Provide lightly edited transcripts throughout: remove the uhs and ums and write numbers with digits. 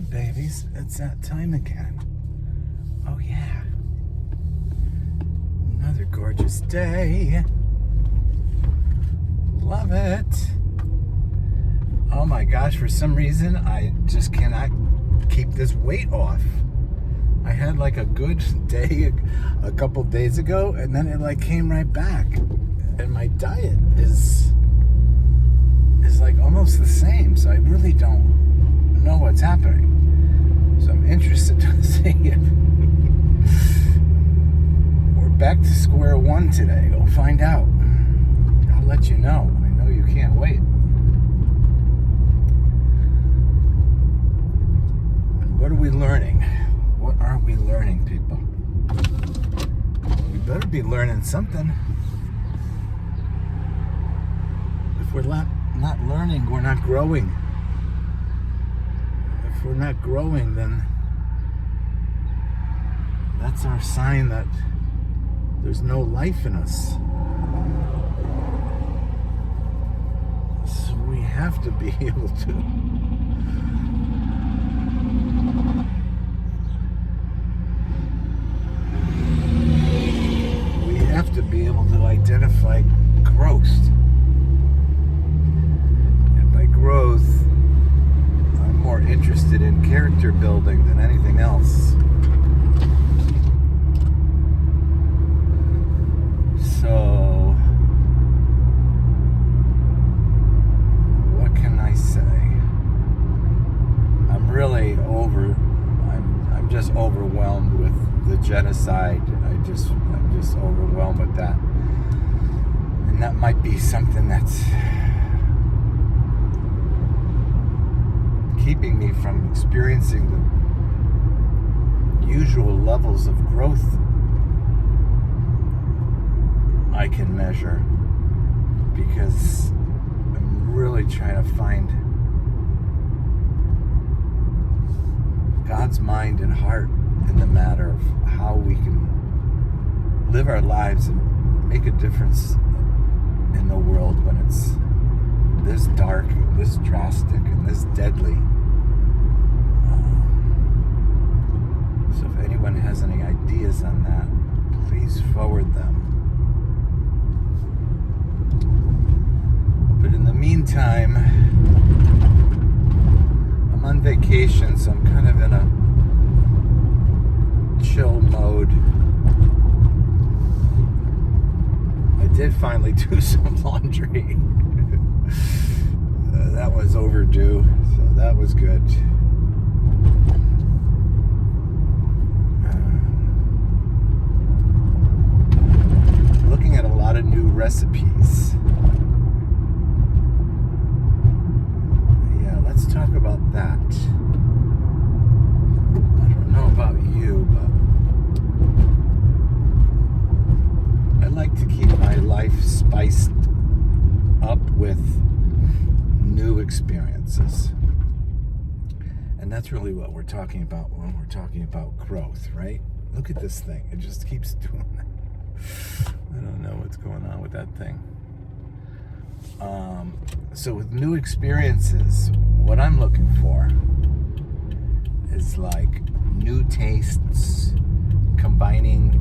right, babies, it's that time again. Oh yeah, another gorgeous day. Love it. Oh my gosh, for some reason I just cannot keep this weight off. I had like a good day a couple days ago, and then it like came right back, and my diet is like almost the same, so I really don't know what's happening. So I'm interested to see if we're back to square one today. We'll find out. I'll let you know. I know you can't wait. And what are we learning? What are we learning, people? We better be learning something. If we're not learning, we're not growing. If we're not growing, then that's our sign that there's no life in us. So we have to be able to be able to identify growth. And by growth, I'm more interested in character building than anything else. So, what can I say? I'm just overwhelmed with the genocide. I'm just overwhelmed with that. And that might be something that's keeping me from experiencing the usual levels of growth I can measure, because I'm really trying to find God's mind and heart in the matter of how we can live our lives and make a difference in the world when it's this dark, this drastic, and this deadly. So if anyone has any ideas on that, please forward them. But in the meantime, I'm on vacation, so I'm kind of in a chill mode. I did finally do some laundry. That was overdue, so that was good. Looking at a lot of new recipes. Yeah, let's talk about that. I don't know about you, but I like to keep my life spiced up with new experiences. And that's really what we're talking about when we're talking about growth, right? Look at this thing. It just keeps doing that. I don't know what's going on with that thing. So with new experiences, what I'm looking for is like new tastes, combining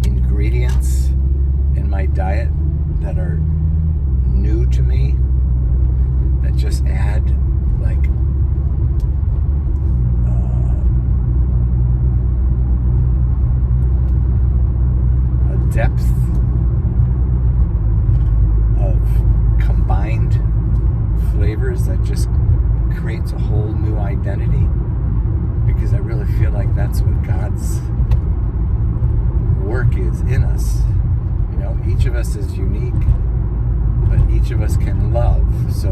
ingredients in my diet that are new to me, that just add like a depth of combined flavors that just creates a whole new identity, because I really feel like that's what God's work is in us. You know, each of us is unique, but each of us can love. So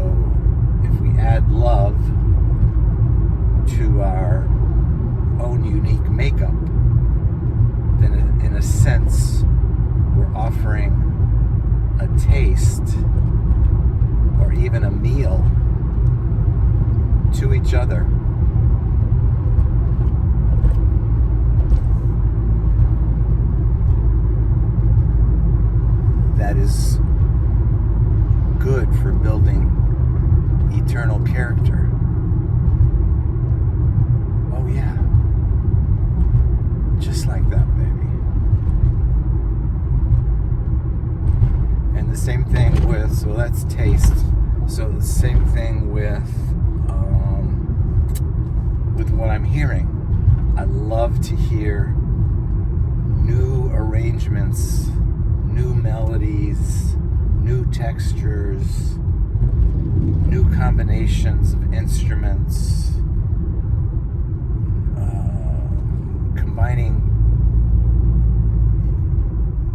if we add love to our own unique makeup, then in a sense we're offering a taste or even a meal to each other that is good for building eternal character. I'm hearing. I love to hear new arrangements, new melodies, new textures, new combinations of instruments, combining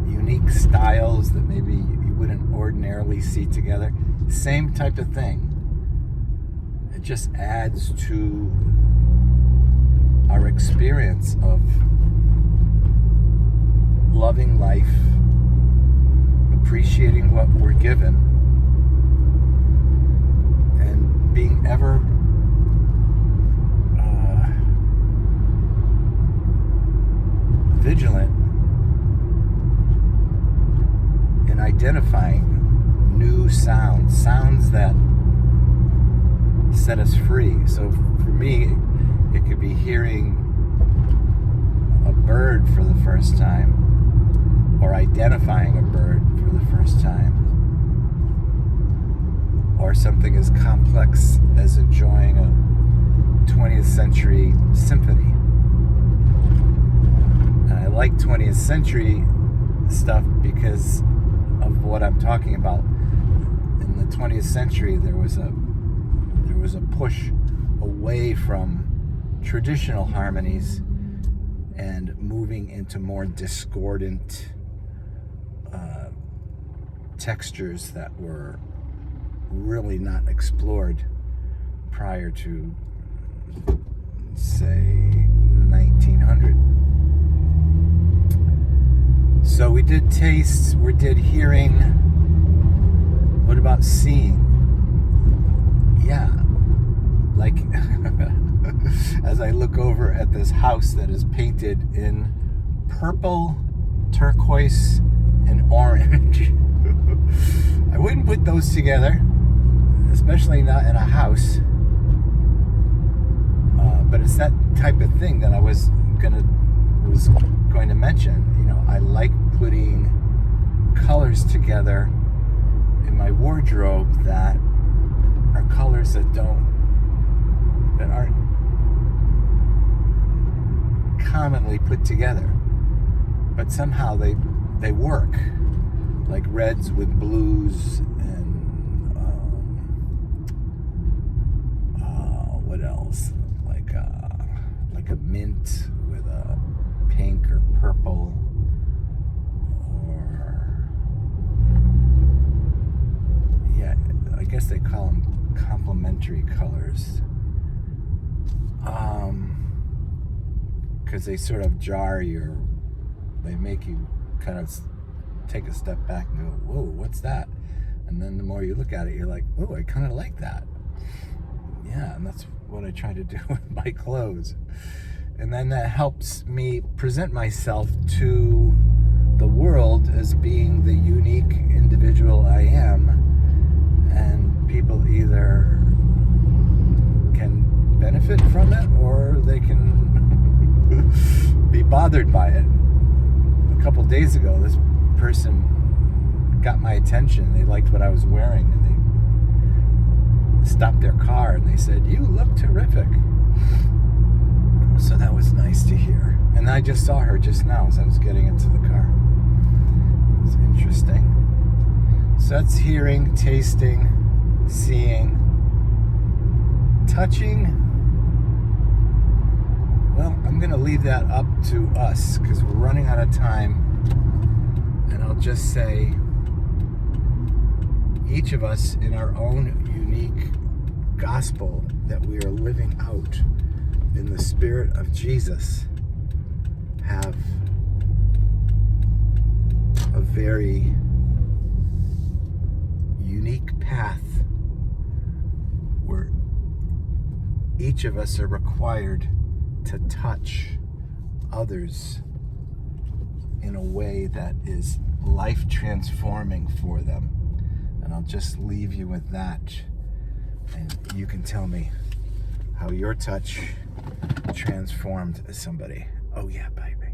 unique styles that maybe you wouldn't ordinarily see together. Same type of thing. It just adds to our experience of loving life, appreciating what we're given, and being ever vigilant in identifying new sounds that set us free. So for me, it could be hearing a bird for the first time, or identifying a bird for the first time, or something as complex as enjoying a 20th century symphony. And I like 20th century stuff because of what I'm talking about. In the 20th century, there was a push away from traditional harmonies and moving into more discordant textures that were really not explored prior to, say, 1900. So we did tastes, we did hearing. What about seeing? Yeah, like as I look over at this house that is painted in purple, turquoise, and orange. I wouldn't put those together, especially not in a house. But it's that type of thing that I was going to mention. You know, I like putting colors together in my wardrobe that are colors that aren't commonly put together, but somehow they work, like reds with blues, and what else, like a mint with a pink or purple, or yeah, I guess they call them complementary colors, because they sort of they make you kind of take a step back and go, whoa, what's that? And then the more you look at it, you're like, oh, I kind of like that. Yeah, and that's what I try to do with my clothes. And then that helps me present myself to the world as being the unique individual I am. And people either can benefit from it, or they can be bothered by it. A couple days ago, this person got my attention. They liked what I was wearing, and they stopped their car and they said, "You look terrific." So that was nice to hear. And I just saw her just now as I was getting into the car. It was interesting. So that's hearing, tasting, seeing, touching. Well, I'm going to leave that up to us because we're running out of time. And I'll just say, each of us in our own unique gospel that we are living out in the Spirit of Jesus have a very unique path where each of us are required to touch others in a way that is life transforming for them. And I'll just leave you with that, and you can tell me how your touch transformed somebody. Oh yeah, baby.